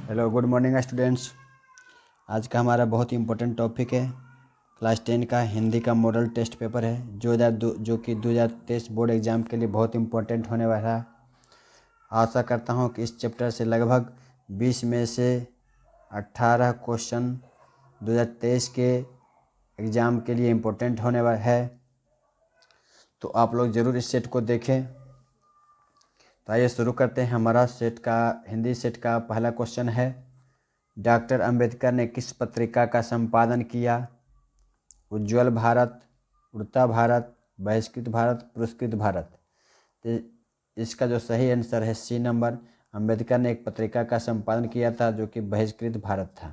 Hello good morning students. आज का हमारा बहुत ही इम्पोर्टेंट टॉपिक है क्लास 10 का हिंदी का मॉडल टेस्ट पेपर है जो कि 2023 बोर्ड एग्ज़ाम के लिए बहुत इम्पोर्टेंट होने वाला है। आशा करता हूं कि इस चैप्टर से लगभग 20 में से 18 क्वेश्चन 2023 के एग्ज़ाम के लिए इम्पोर्टेंट होने वाला है, तो आप लोग ज़रूर इस सेट को देखें। तो आइए शुरू करते हैं। हमारा हिंदी सेट का पहला क्वेश्चन है, डॉक्टर अंबेडकर ने किस पत्रिका का संपादन किया? उज्ज्वल भारत, उड़ता भारत, बहिष्कृत भारत, पुरस्कृत भारत। तो इसका जो सही आंसर है सी नंबर, अंबेडकर ने एक पत्रिका का संपादन किया था जो कि बहिष्कृत भारत था।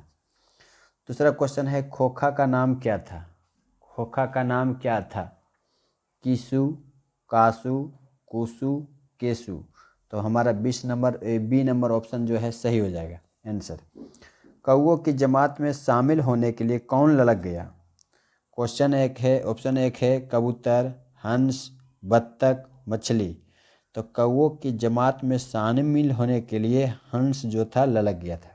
दूसरा क्वेश्चन है, खोखा का नाम क्या था? खोखा का नाम क्या था? कीसु, कासु, कुसु, केसु। तो हमारा 20 नंबर बी नंबर ऑप्शन जो है सही हो जाएगा आंसर। कौओं की जमात में शामिल होने के लिए कौन ललक गया? ऑप्शन एक है कबूतर, हंस, बत्तख, मछली। तो कौओं की जमात में शामिल होने के लिए हंस जो था ललक गया था।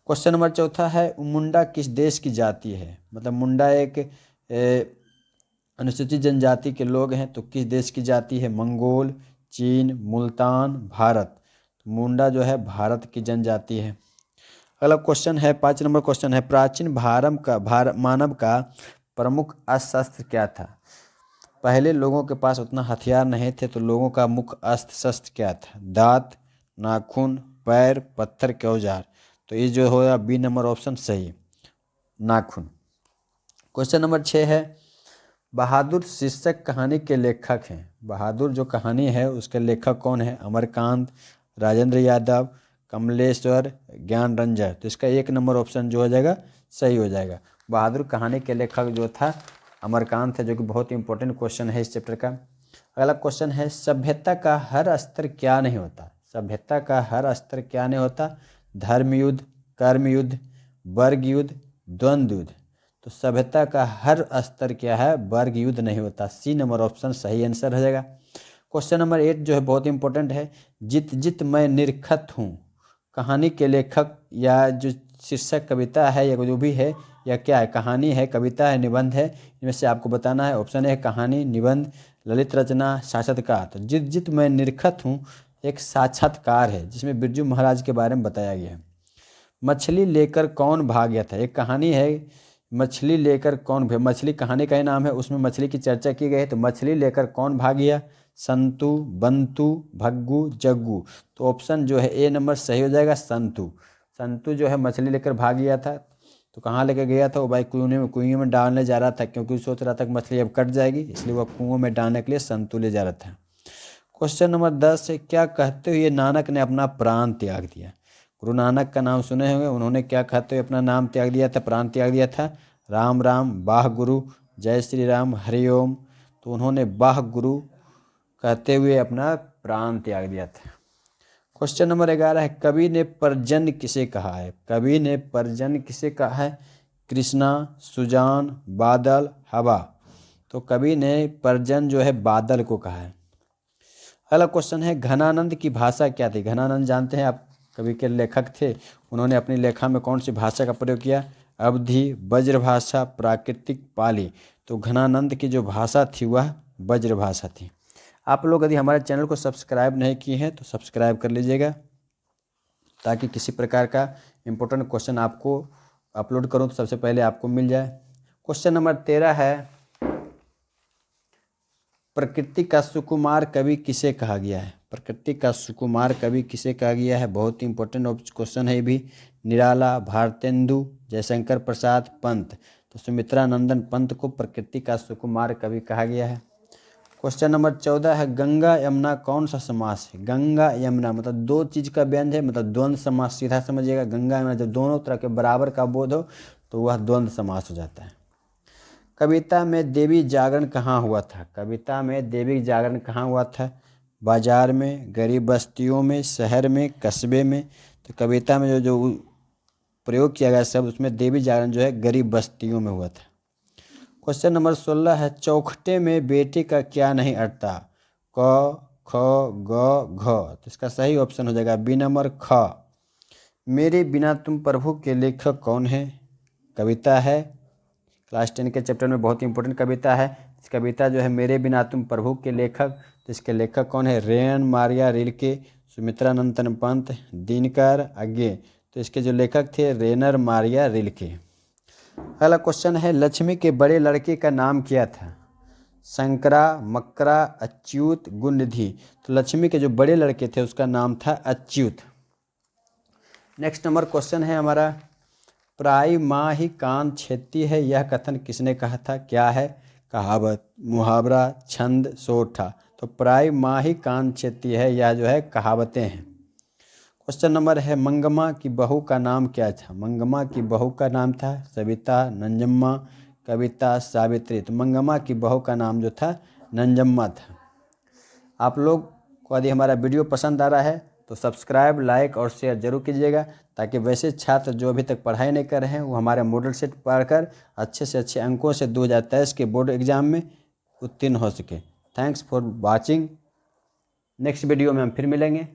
क्वेश्चन नंबर चौथा है, मुंडा किस देश की जाति है? मतलब मुंडा एक अनुसूचित जनजाति के लोग हैं, तो किस देश की जाति है? मंगोल, चीन, मुल्तान, भारत। तो मुंडा जो है भारत की जनजाति है। अगला क्वेश्चन है 5 नंबर क्वेश्चन है, प्राचीन मानव का प्रमुख अस्त्र क्या था? पहले लोगों के पास उतना हथियार नहीं थे, तो लोगों का मुख्य अस्त्र क्या था? दांत, नाखून, पैर, पत्थर के औजार। तो ये जो होगा बी नंबर ऑप्शन सही, नाखून। क्वेश्चन नंबर 6 है, बहादुर शीर्षक कहानी के लेखक हैं। बहादुर जो कहानी है उसके लेखक कौन है? अमरकांत, राजेंद्र यादव, कमलेश्वर, ज्ञान रंजन। तो इसका 1 नंबर ऑप्शन जो हो जाएगा सही हो जाएगा। बहादुर कहानी के लेखक जो था अमरकांत है, जो कि बहुत ही इंपॉर्टेंट क्वेश्चन है इस चैप्टर का। अगला क्वेश्चन है, सभ्यता का हर स्तर क्या नहीं होता? सभ्यता का हर स्तर क्या नहीं होता? धर्म युद्ध, कर्म युद्ध, वर्ग युद्ध, द्वंद्व युद्ध। तो सभ्यता का हर स्तर क्या है? वर्ग युद्ध नहीं होता। सी नंबर ऑप्शन सही आंसर हो जाएगा। क्वेश्चन नंबर 8 जो है बहुत इंपॉर्टेंट है, जित जित मैं निरखत हूँ कहानी के लेखक या जो शीर्षक कविता है या जो भी है या क्या है, कहानी है, कविता है, निबंध है, इनमें से आपको बताना है। ऑप्शन है कहानी, निबंध, ललित रचना, साक्षात्कार। तो जित जित मैं निरखत हूँ एक साक्षात्कार है जिसमें बिरजू महाराज के बारे में बताया गया है। मछली लेकर कौन भाग गया था? एक कहानी है, मछली लेकर कौन, मछली कहानी का ही नाम है, उसमें मछली की चर्चा की गई है। तो मछली लेकर कौन भाग गया? संतु, बंतु, भग्गू, जग्गू। तो ऑप्शन जो है ए नंबर सही हो जाएगा, संतु। संतु जो है मछली लेकर भाग गया था। तो कहाँ लेकर गया था? वो भाई कुएं में डालने जा रहा था, क्योंकि सोच रहा था कि मछली अब कट जाएगी, इसलिए वह कुएं में डालने के लिए संतु ले जा रहा था। क्वेश्चन नंबर 10 है, क्या कहते हुए नानक ने अपना प्राण त्याग दिया? गुरु नानक का नाम सुने होंगे, उन्होंने क्या कहते हुए अपना नाम त्याग दिया था, प्राण त्याग दिया था? राम राम, वाह गुरु, जय श्री राम, हरिओम। तो उन्होंने वाह गुरु कहते हुए अपना प्राण त्याग दिया था। क्वेश्चन नंबर 11 है, कवि ने परजन किसे कहा है? कवि ने परजन किसे कहा है? कृष्णा, सुजान, बादल, हवा। तो कवि ने परजन जो है बादल को कहा है। अगला क्वेश्चन है, घनानंद की भाषा क्या थी? घनानंद जानते हैं आप, कवि के लेखक थे। उन्होंने अपनी लेखा में कौन सी भाषा का प्रयोग किया? अवधी, ब्रजभाषा, प्राकृतिक, पाली। तो घनानंद की जो भाषा थी वह ब्रजभाषा थी। आप लोग यदि हमारे चैनल को सब्सक्राइब नहीं किए हैं तो सब्सक्राइब कर लीजिएगा, ताकि किसी प्रकार का इम्पोर्टेंट क्वेश्चन आपको अपलोड करूं तो सबसे पहले आपको मिल जाए। क्वेश्चन नंबर 13 है, प्रकृति का सुकुमार कवि किसे कहा गया है? प्रकृति का सुकुमार कवि किसे कहा गया है? बहुत ही इंपॉर्टेंट क्वेश्चन है ये भी। निराला, भारतेंदु, जयशंकर प्रसाद, पंत। तो सुमित्रा नंदन पंत को प्रकृति का सुकुमार कवि कहा गया है। क्वेश्चन नंबर 14 है, गंगा यमुना कौन सा समास है? गंगा यमुना मतलब दो चीज का व्यंज है, मतलब द्वंद्व समास, सीधा समझिएगा। गंगा यमुना जब दोनों तरह के बराबर का बोध हो तो वह द्वंद्व समास हो जाता है। कविता में देवी जागरण कहाँ हुआ था? कविता में देवी जागरण कहाँ हुआ था? बाजार में, गरीब बस्तियों में, शहर में, कस्बे में। तो कविता में जो प्रयोग किया गया सब, उसमें देवी जागरण जो है गरीब बस्तियों में हुआ था। क्वेश्चन नंबर 16 है, चौखटे में बेटे का क्या नहीं अटता? क, ख, ग, घ। तो इसका सही ऑप्शन हो जाएगा बी नंबर ख। मेरे बिना तुम प्रभु के लेखक कौन है? कविता है, क्लास 10 के चैप्टर में बहुत ही इंपॉर्टेंट कविता है। इस कविता जो है मेरे बिना तुम प्रभु के लेखक, तो इसके लेखक कौन है? Rain Maria Rilke, Sumitranandan Pant, Dinkar Agyeya. तो इसके जो लेखक थे रेनर मारिया रिल्के। अगला क्वेश्चन है लक्ष्मी के बड़े लड़के का नाम क्या था? शंकरा, मकरा, अच्युत, गुणनिधि। तो लक्ष्मी के जो बड़े लड़के थे उसका नाम था अच्युत। नेक्स्ट नंबर क्वेश्चन है हमारा, प्राय माँ ही कान छेदती है, यह कथन किसने कहा था? क्या है? कहावत, मुहावरा, छंद, सोठा। तो प्राय माँ ही कान छेदती है, यह जो है कहावतें हैं। क्वेश्चन नंबर है मंगमा की बहू का नाम क्या था? मंगमा की बहू का नाम था सविता, नंजम्मा, कविता, सावित्री। तो मंगमा की बहू का नाम जो था नंजम्मा था। आप लोग को यदि हमारा वीडियो पसंद आ रहा है तो सब्सक्राइब, लाइक और शेयर जरूर कीजिएगा, ताकि वैसे छात्र जो अभी तक पढ़ाई नहीं कर रहे हैं वो हमारे मॉडल सेट पढ़कर अच्छे से अच्छे अंकों से 2023 के बोर्ड एग्जाम में उत्तीर्ण हो सके। Thanks for watching. Next video में हम फिर मिलेंगे।